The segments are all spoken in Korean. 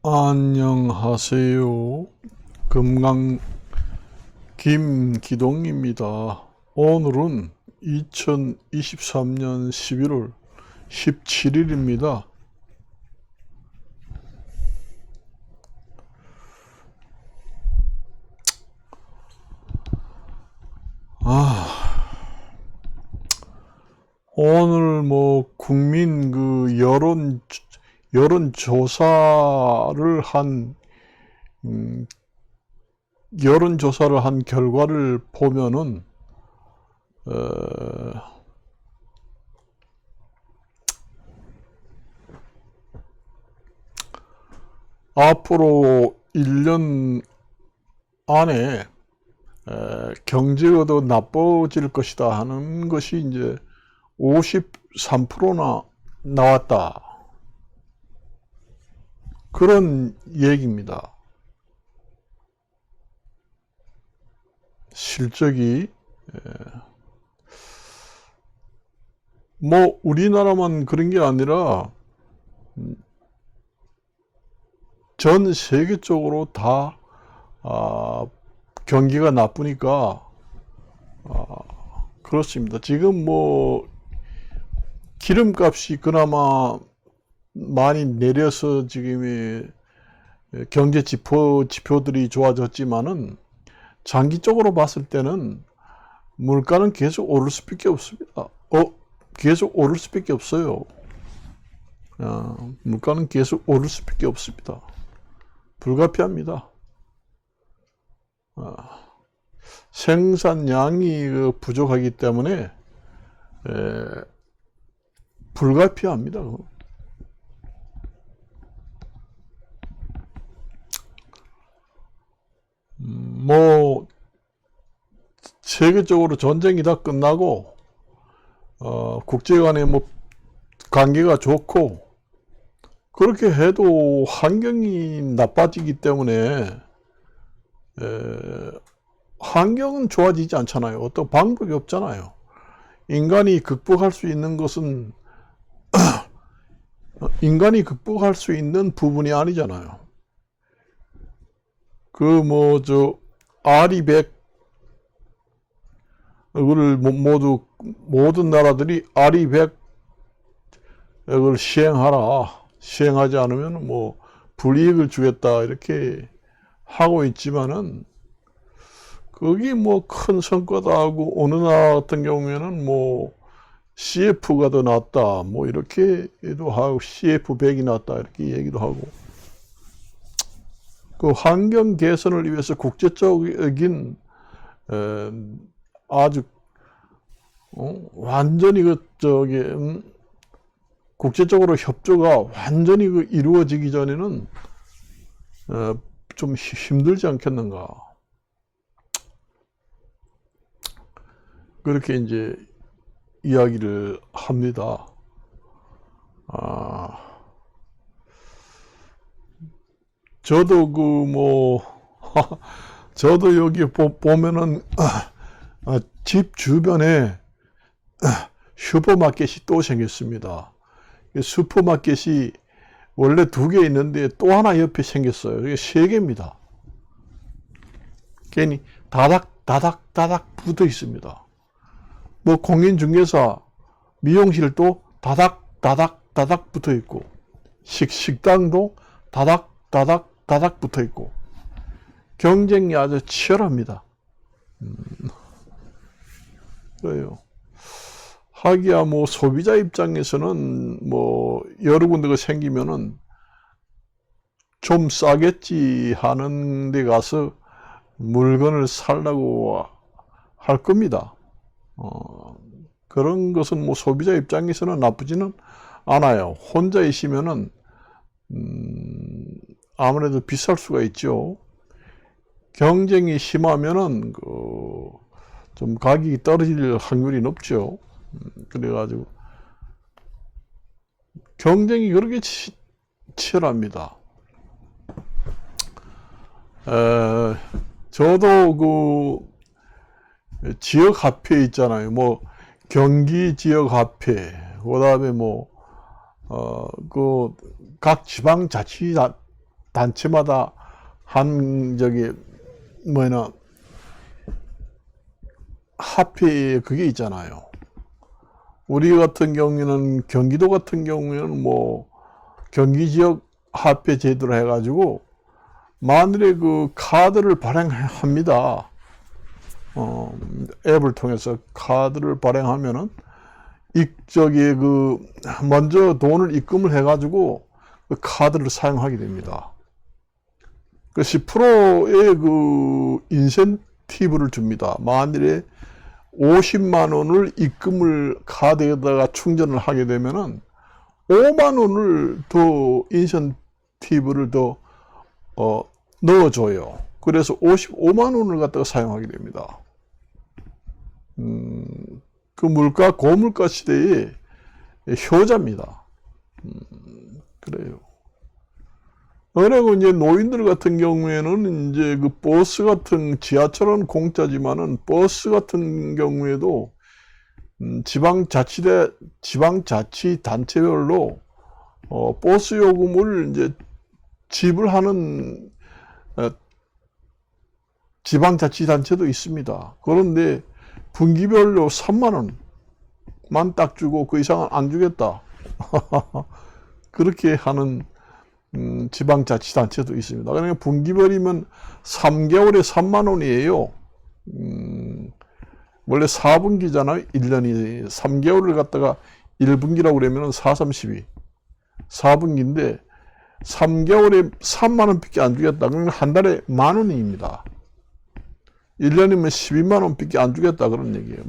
안녕하세요. 금강 김기동입니다. 오늘은 2023년 11월 17일입니다. 오늘 국민 여론조사를 한 결과를 보면은 앞으로 1년 안에 경제가 더 나빠질 것이다 하는 것이 이제 53%나 나왔다. 그런 얘기입니다. 실적이 우리나라만 그런 게 아니라 전 세계적으로 다 경기가 나쁘니까 그렇습니다. 지금 기름값이 그나마 많이 내려서 지금 경제 지표들이 좋아졌지만은 장기적으로 봤을 때는 물가는 계속 오를 수밖에 없습니다. 계속 오를 수밖에 없어요. 물가는 계속 오를 수밖에 없습니다. 불가피합니다. 생산량이 부족하기 때문에 불가피합니다. 세계적으로 전쟁이 다 끝나고 국제 간에 관계가 좋고 그렇게 해도 환경이 나빠지기 때문에 환경은 좋아지지 않잖아요. 어떤 방법이 없잖아요. 인간이 극복할 수 있는 것은 인간이 극복할 수 있는 부분이 아니잖아요. 아리백 을 모든 나라들이 아리백을 시행하지 않으면 불이익을 주겠다 이렇게 하고 있지만은 그게 큰 성과다 하고 어느 나라 같은 경우에는 CF가 더 낫다 이렇게도 하고 CF100이 낫다 이렇게 얘기도 하고 그 환경 개선을 위해서 국제적인 아주 완전히 국제적으로 협조가 완전히 이루어지기 전에는 좀 힘들지 않겠는가. 그렇게 이제 이야기를 합니다. 저도 저도 여기 보면은 집 주변에 슈퍼마켓이 또 생겼습니다. 슈퍼마켓이 원래 2개 있는데 또 하나 옆에 생겼어요. 이게 3개입니다. 괜히 다닥 붙어 있습니다. 공인중개사, 미용실도 다닥 붙어 있고, 식당도 다닥 붙어 있고, 경쟁이 아주 치열합니다. 그래요. 하기야 소비자 입장에서는 여러 군데가 생기면은 좀 싸겠지 하는 데 가서 물건을 살라고 할 겁니다. 그런 것은 소비자 입장에서는 나쁘지는 않아요. 혼자이시면은 아무래도 비쌀 수가 있죠. 경쟁이 심하면은 좀 가격이 떨어질 확률이 높죠. 그래가지고 경쟁이 그렇게 치열합니다. 저도 지역 화폐 있잖아요. 경기 지역 화폐, 그 다음에 각 지방 자치단체에서 단체마다 한 뭐냐 화폐 그게 있잖아요. 우리 같은 경우에는 경기도 같은 경우에는 뭐 경기 지역 화폐 제도로 해가지고 만일에 그 카드를 발행합니다. 앱을 통해서 카드를 발행하면은 먼저 돈을 입금을 해가지고 그 카드를 사용하게 됩니다. 그 10%의 그 인센티브를 줍니다. 만일에 50만 원을 입금을 카드에다가 충전을 하게 되면은 5만 원을 더 인센티브를 더 넣어줘요. 그래서 55만 원을 갖다가 사용하게 됩니다. 그 고물가 시대의 효자입니다. 그래요. 그리고 이제 노인들 같은 경우에는 이제 그 버스 같은 지하철은 공짜지만은 버스 같은 경우에도 지방자치단체별로 버스 요금을 이제 지불하는 지방자치단체도 있습니다. 그런데 분기별로 3만 원만 딱 주고 그 이상은 안 주겠다. 그렇게 하는 지방자치단체도 있습니다. 그러니까 분기별이면 3개월에 3만 원이에요. 원래 4분기잖아요. 1년이 3개월을 갖다가 1분기라고 그러면 4, 3, 12. 4분기인데 3개월에 3만 원밖에 안 주겠다. 그러면 한 달에 만 원입니다. 1년이면 12만 원밖에 안 주겠다. 그런 얘기예요.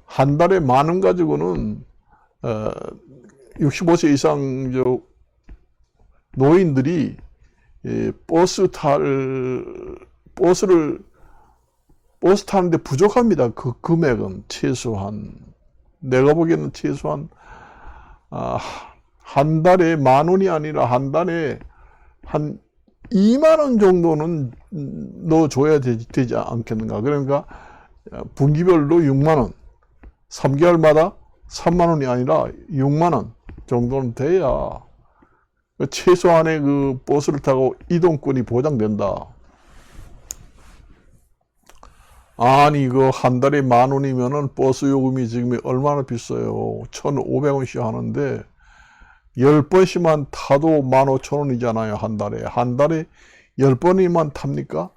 한 달에 만 원 가지고는 65세 이상 노인들이 버스 타는데 부족합니다. 그 금액은 최소한 내가 보기에는 최소한 한 달에 만 원이 아니라 한 달에 한 2만 원 정도는 넣어줘야 되지 않겠는가. 그러니까 분기별로 6만 원, 3개월마다 3만 원이 아니라 6만 원 정도는 돼야 최소한의 그 버스를 타고 이동권이 보장된다. 아니 그 한 달에 만 원이면은 버스 요금이 지금 얼마나 비싸요. 1,500원씩 하는데 10번씩만 타도 15,000원이잖아요. 한 달에 10번이만 탑니까?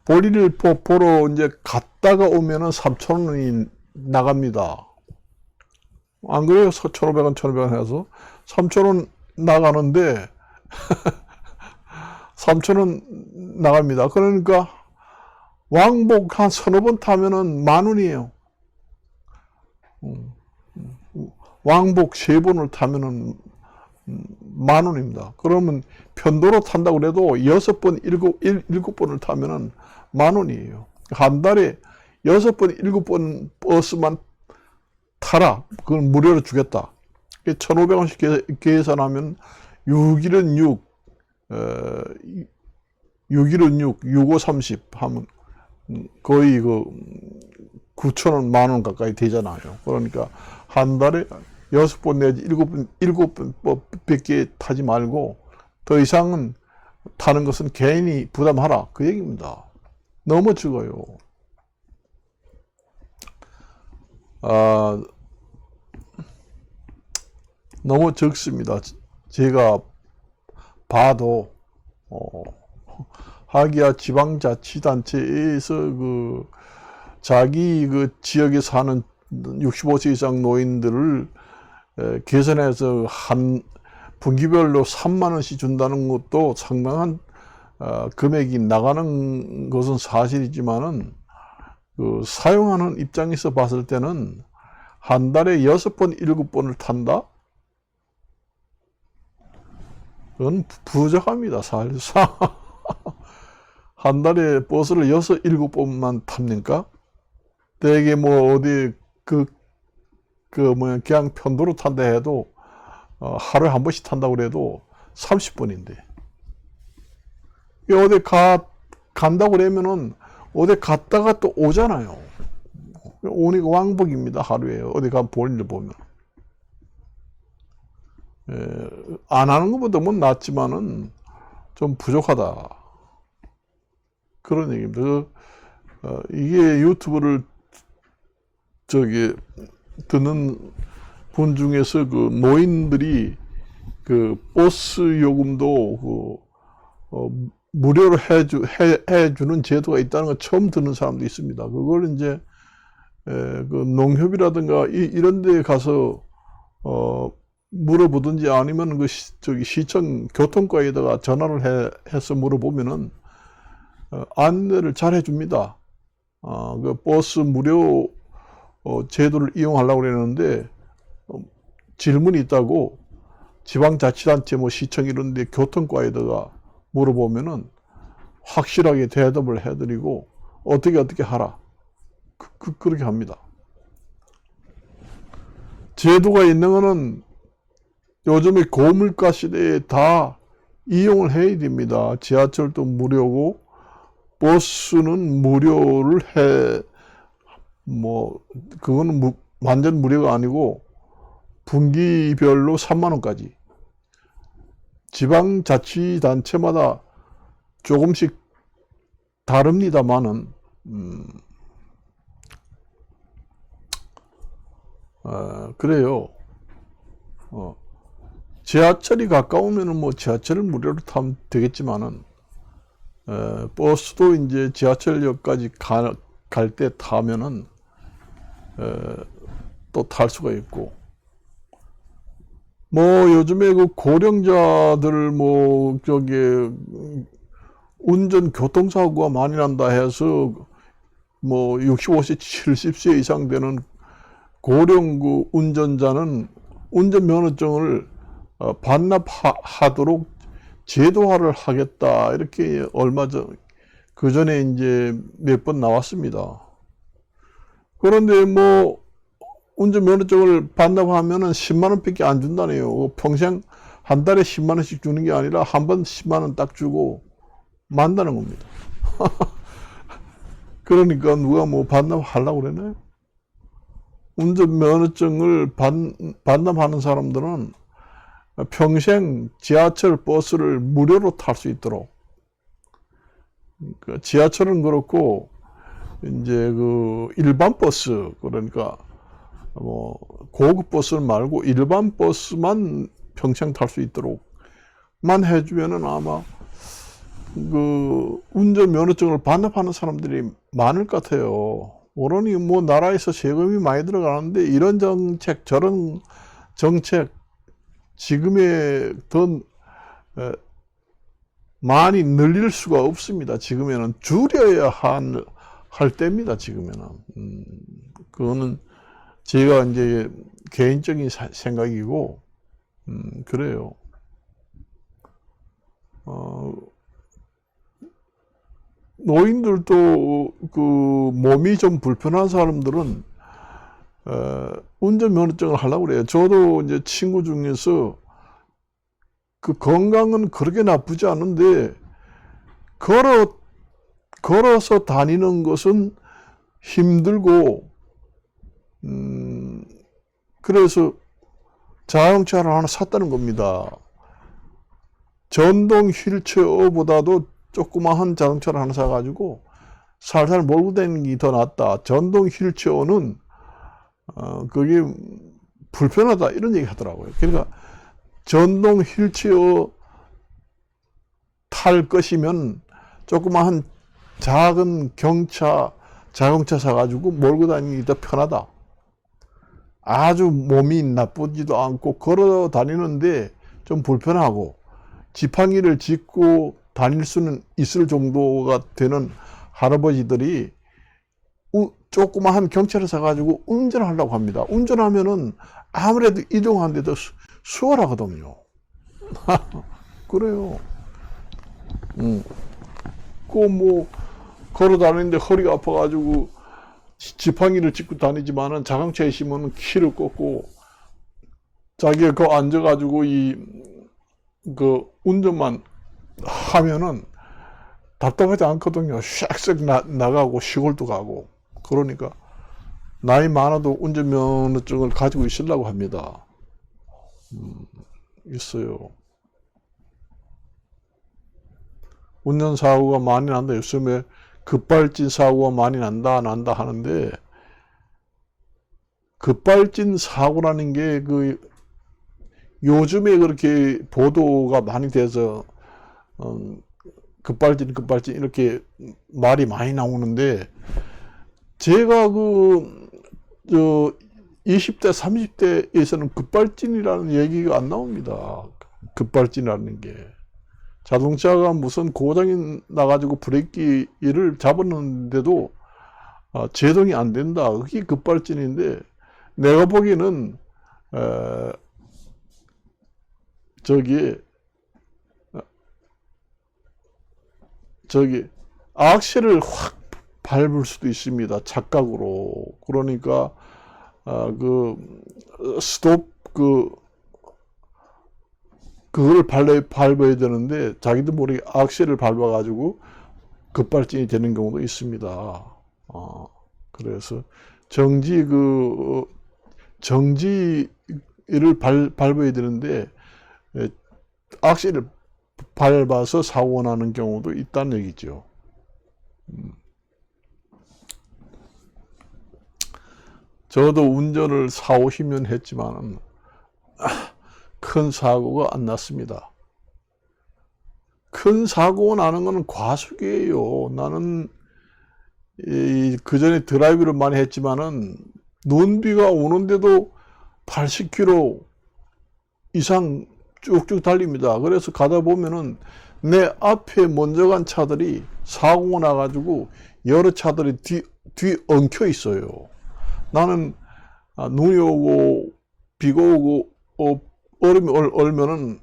볼일을 보러 이제 갔다가 오면은 3,000원이 나갑니다. 안 그래요? 1,500원 해서 3,000원 나가는데 3,000원 나갑니다. 그러니까 왕복 한 서너 번 타면은 만 원이에요. 왕복 3번을 타면은 만 원입니다. 그러면 편도로 탄다고 그래도 6번, 7번을 타면은 만 원이에요. 한 달에 6번, 7번 버스만 타라. 그건 무료로 주겠다. 1,500원씩 계산하면 6일은 6, 6일은 6, 6, 5, 30 하면 거의 그 9,000원, 만 원 가까이 되잖아요. 그러니까 한 달에 6번 내지 7번 밖에 타지 말고 더 이상은 타는 것은 개인이 부담하라. 그 얘기입니다. 너무 적어요. 너무 적습니다. 제가 봐도 하기야 지방자치단체에서 그 자기 그 지역에 사는 65세 이상 노인들을 개선해서 한 분기별로 3만 원씩 준다는 것도 상당한 금액이 나가는 것은 사실이지만은 그 사용하는 입장에서 봤을 때는 한 달에 6번, 7번을 탄다? 그건 부족합니다, 사실상. 한 달에 버스를 6, 7번만 탑니까? 대개 뭐 어디 그냥 편도로 탄다 해도 하루에 한 번씩 탄다고 그래도 30번인데 어디 간다고 그러면은 어디 갔다가 또 오잖아요. 오니까 왕복입니다. 하루에 어디 가면 볼일 보면 안 하는 것보다 뭐 낫지만은 좀 부족하다. 그런 얘기입니다. 이게 유튜브를 듣는 분 중에서 그 노인들이 그 버스 요금도 무료로 해주는 제도가 있다는 걸 처음 듣는 사람도 있습니다. 그걸 이제 그 농협이라든가 이런 데 가서 물어보든지 아니면 그 시청 교통과에다가 전화를 해서 물어보면은 안내를 잘 해줍니다. 그 버스 무료 제도를 이용하려고 그랬는데 질문이 있다고 지방자치단체 뭐 시청 이런 데 교통과에다가 물어보면은 확실하게 대답을 해드리고 어떻게 하라. 그렇게 합니다. 제도가 있는 거는 요즘에 고물가 시대에 다 이용을 해야 됩니다. 지하철도 무료고 버스는 무료를 그거는 완전 무료가 아니고 분기별로 3만 원까지. 지방자치단체마다 조금씩 다릅니다만은 그래요. 지하철이 가까우면은 뭐 지하철을 무료로 타면 되겠지만은 버스도 이제 지하철역까지 갈 때 타면은 또 탈 수가 있고 뭐 요즘에 그 고령자들 뭐 운전 교통사고가 많이 난다 해서 뭐 65세 70세 이상 되는 고령 그 운전자는 운전면허증을 반납하도록 제도화를 하겠다 이렇게 얼마 전 그 전에 이제 몇 번 나왔습니다. 그런데 뭐 운전면허증을 반납하면은 10만 원밖에 안 준다네요. 평생 한 달에 10만 원씩 주는 게 아니라 한 번 10만 원 딱 주고 만다는 겁니다. 그러니까 누가 뭐 반납하려고 그러나요? 운전면허증을 반납하는 사람들은 평생 지하철 버스를 무료로 탈 수 있도록 지하철은 그렇고 이제 그 일반 버스 그러니까 뭐 고급 버스 말고 일반 버스만 평생 탈 수 있도록만 해주면은 아마 그 운전면허증을 반납하는 사람들이 많을 것 같아요. 그러니 뭐 나라에서 세금이 많이 들어가는데 이런 정책 저런 정책 지금에 더 많이 늘릴 수가 없습니다. 지금에는 줄여야 할 때입니다. 지금에는 그거는 제가 이제 개인적인 생각이고 그래요. 노인들도 그 몸이 좀 불편한 사람들은 운전면허증을 하려고 그래요. 저도 이제 친구 중에서 그 건강은 그렇게 나쁘지 않은데 걸어서 다니는 것은 힘들고 그래서 자동차를 하나 샀다는 겁니다. 전동 휠체어보다도 조그마한 자동차를 하나 사가지고 살살 몰고 다니는 게 더 낫다. 전동 휠체어는 그게 불편하다 이런 얘기 하더라고요. 그러니까 전동 휠체어 탈 것이면 조그마한 작은 자동차 사가지고 몰고 다니는 게 더 편하다. 아주 몸이 나쁘지도 않고 걸어 다니는데 좀 불편하고 지팡이를 짚고 다닐 수는 있을 정도가 되는 할아버지들이 조그마한 경차를 사가지고 운전을 하려고 합니다. 운전하면은 아무래도 이동하는 데도 수월하거든요. 그래요. 그 뭐 걸어 다니는데 허리가 아파가지고 지팡이를 짚고 다니지만은 자동차에 있으면 키를 꽂고 자기가 그 앉아가지고 그 운전만 하면은 답답하지 않거든요. 샥샥 나가고 시골도 가고 그러니까 나이 많아도 운전면허증을 가지고 있으려고 합니다. 있어요. 운전사고가 많이 난다. 요즘에 급발진 사고가 많이 난다 하는데, 급발진 사고라는 게 요즘에 그렇게 보도가 많이 돼서 급발진 이렇게 말이 많이 나오는데, 제가 20대 30대에서는 급발진이라는 얘기가 안 나옵니다. 급발진이라는 게 자동차가 무슨 고장이 나가지고 브레이크를 잡았는데도 제동이 안 된다. 그게 급발진인데, 내가 보기에는 저기 악셀을 확 밟을 수도 있습니다. 착각으로. 그러니까 스톱 그걸 밟아야 되는데 자기도 모르게 악셀을 밟아가지고 급발진이 되는 경우도 있습니다. 그래서 정지를 밟아야 되는데 악셀을 밟아서 사고가 나는 경우도 있다는 얘기죠. 저도 운전을 4, 50년 했지만 큰 사고가 안 났습니다. 큰 사고가 나는 건 과속이에요. 나는 그전에 드라이브를 많이 했지만은 눈비가 오는데도 80km 이상 쭉쭉 달립니다. 그래서 가다 보면은 내 앞에 먼저 간 차들이 사고가 나가지고 여러 차들이 뒤 엉켜 있어요. 나는 눈이 오고 비가 오고 얼음이 얼면은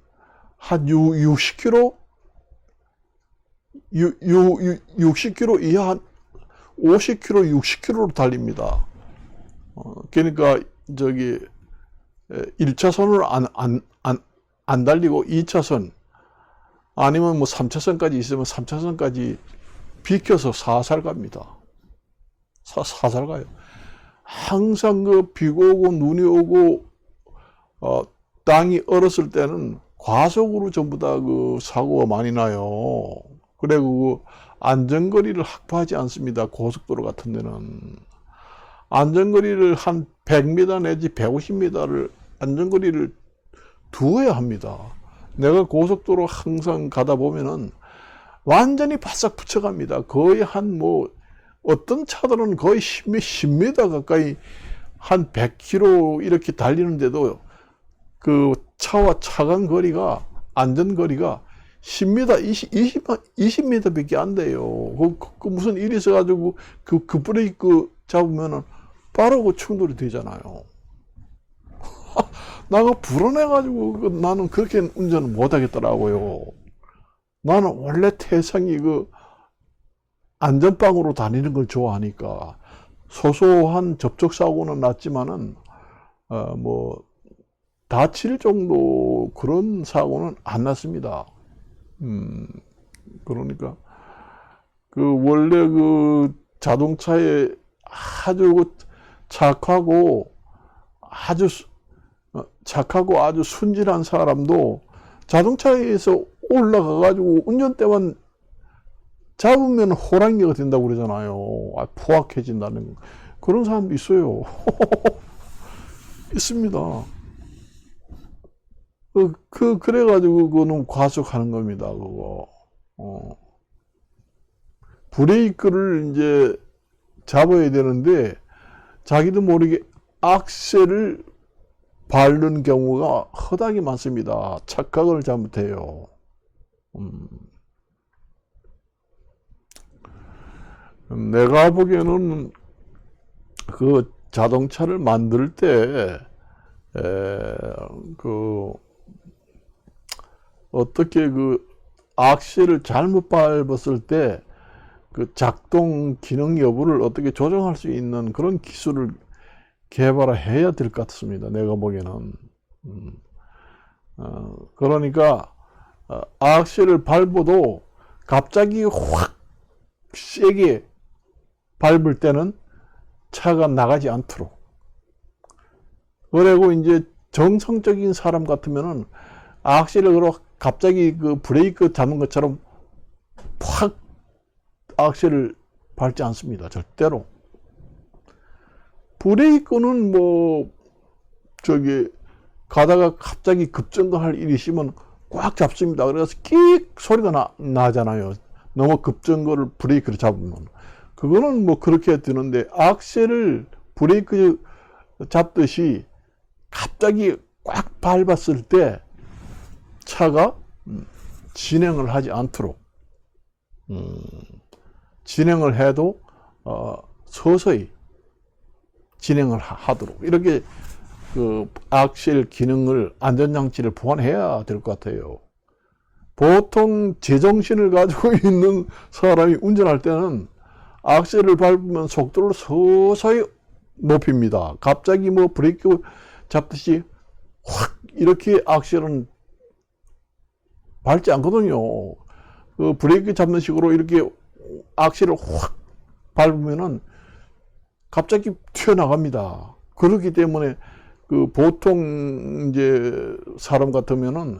한 60km 60km 이하 한 50km 60km로 달립니다. 그러니까 1차선으로 안 달리고 2차선 아니면 뭐 3차선까지 있으면 3차선까지 비켜서 사살 갑니다. 사살 가요. 항상 비가 오고 눈이 오고 땅이 얼었을 때는 과속으로 전부 다 사고가 많이 나요. 그리고 안전거리를 확보하지 않습니다. 고속도로 같은 데는 안전거리를 한 100m 내지 150m를 안전거리를 두어야 합니다. 내가 고속도로 항상 가다 보면은 완전히 바싹 붙여갑니다. 거의 어떤 차들은 거의 10m 가까이 한 100km 이렇게 달리는데도 차와 차 간 거리가, 안전거리가 10m, 20m 밖에 안 돼요. 무슨 일이 있어가지고 그 브레이크 잡으면은 바로 충돌이 되잖아요. 나가 불안해가지고 나는 그렇게 운전을 못하겠더라고요. 나는 원래 태생이 안전빵으로 다니는 걸 좋아하니까 소소한 접촉사고는 났지만은 다칠 정도 그런 사고는 안 났습니다. 그러니까 원래 자동차에 아주 착하고 아주 순진한 사람도 자동차에서 올라가가지고 운전대만 잡으면 호랑이가 된다고 그러잖아요. 포악해진다는 그런 사람도 있어요. 있습니다. 그래가지고 그거는 과속하는 겁니다. 그거. 브레이크를 이제 잡아야 되는데 자기도 모르게 악셀을 밟는 경우가 허다하게 많습니다. 착각을 잘못해요. 내가 보기에는 자동차를 만들 때 어떻게 악셀을 잘못 밟았을 때 작동 기능 여부를 어떻게 조정할 수 있는 그런 기술을 개발해야 될 것 같습니다. 내가 보기에는. 그러니까 악셀을 밟아도 갑자기 확 세게 밟을 때는 차가 나가지 않도록. 그리고 이제 정상적인 사람 같으면은 악셀을 갑자기 브레이크 잡는 것처럼 팍 악셀을 밟지 않습니다. 절대로. 브레이크는 뭐 가다가 갑자기 급정거할 일이 있으면 꽉 잡습니다. 그래서 끽 소리가 나잖아요. 너무 급정거를 브레이크를 잡으면. 그거는 뭐 그렇게 드는데, 악셀을 브레이크 잡듯이 갑자기 꽉 밟았을 때 차가 진행을 하지 않도록, 진행을 해도 서서히 진행을 하도록, 이렇게 그 악셀 기능을, 안전장치를 보완해야 될 것 같아요. 보통 제정신을 가지고 있는 사람이 운전할 때는 악셀을 밟으면 속도를 서서히 높입니다. 갑자기 뭐 브레이크 잡듯이 확 이렇게 악셀은 밟지 않거든요. 그 브레이크 잡는 식으로 이렇게 악셀을 확 밟으면은 갑자기 튀어나갑니다. 그렇기 때문에 그 보통 이제 사람 같으면은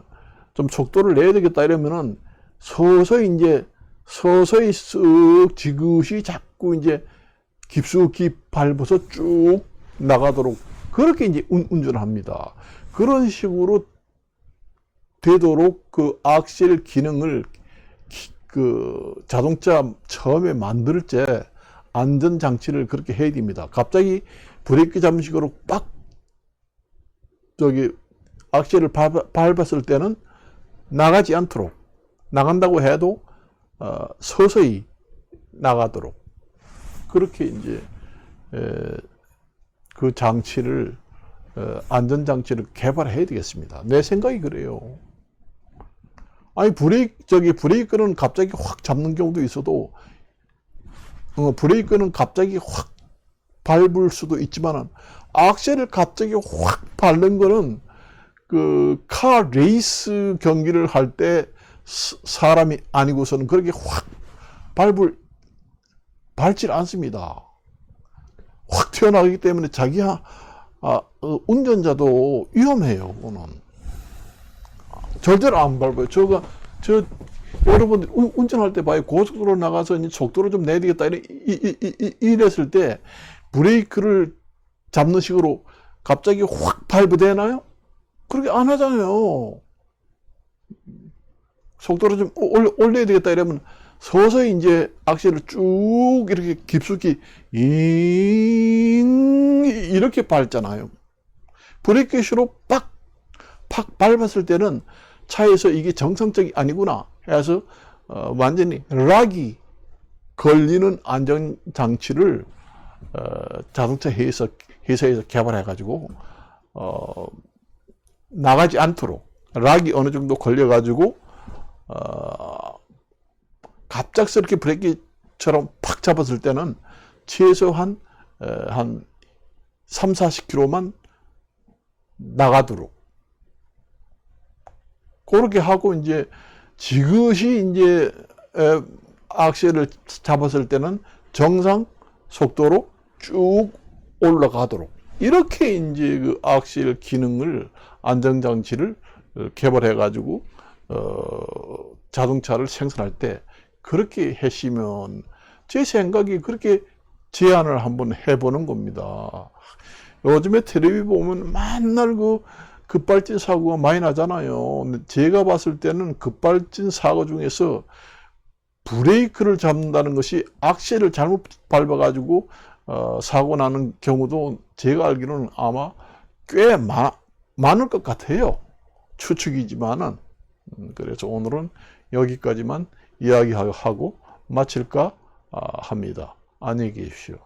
좀 속도를 내야 되겠다 이러면은 서서히 쓱 지그시 자꾸 이제 깊숙이 밟아서 쭉 나가도록 그렇게 이제 운전을 합니다. 그런 식으로 되도록 그 악셀 기능을 그 자동차 처음에 만들 때 안전장치를 그렇게 해야 됩니다. 갑자기 브레이크 잡는 식으로 빡 악셀을 밟았을 때는 나가지 않도록, 나간다고 해도 서서히 나가도록 그렇게 이제 그 장치를 안전장치를 개발해야 되겠습니다. 내 생각이 그래요. 아니 브레이크는 갑자기 확 잡는 경우도 있어도 브레이크는 갑자기 확 밟을 수도 있지만은 악셀을 갑자기 확 밟는 거는 그 카 레이스 경기를 할 때 사람이 아니고서는 그렇게 확 밟질 않습니다. 확 튀어나가기 때문에 운전자도 위험해요. 그거는 절대로 안 밟아요. 여러분 운전할 때 봐요. 고속도로 나가서 이제 속도를 좀 내야 되겠다 이랬을 때 브레이크를 잡는 식으로 갑자기 확 밟아대나요? 그렇게 안 하잖아요. 속도를 좀 올려야 되겠다 이러면 서서히 이제 악셀을 쭉 이렇게 깊숙이 이렇게 밟잖아요. 브레이크쇼로 팍 밟았을 때는 차에서 이게 정상적이 아니구나 해서 완전히 락이 걸리는 안전장치를 자동차 회사에서 개발해가지고 나가지 않도록 락이 어느 정도 걸려가지고 갑작스럽게 브레이크처럼 팍 잡았을 때는 최소한 한 3, 40km만 나가도록 그렇게 하고 이제 지그시 이제 악셀을 잡았을 때는 정상 속도로 쭉 올라가도록 이렇게 이제 그 악셀 기능을 안전장치를 개발해 가지고 자동차를 생산할 때 그렇게 하시면 제 생각이 그렇게 제안을 한번 해보는 겁니다. 요즘에 텔레비 보면 맨날 그 급발진 사고가 많이 나잖아요. 제가 봤을 때는 급발진 사고 중에서 브레이크를 잡는다는 것이 악셀을 잘못 밟아가지고 사고 나는 경우도 제가 알기로는 아마 꽤 많을 것 같아요. 추측이지만은. 그래서 오늘은 여기까지만 이야기하고 마칠까 합니다. 안녕히 계십시오.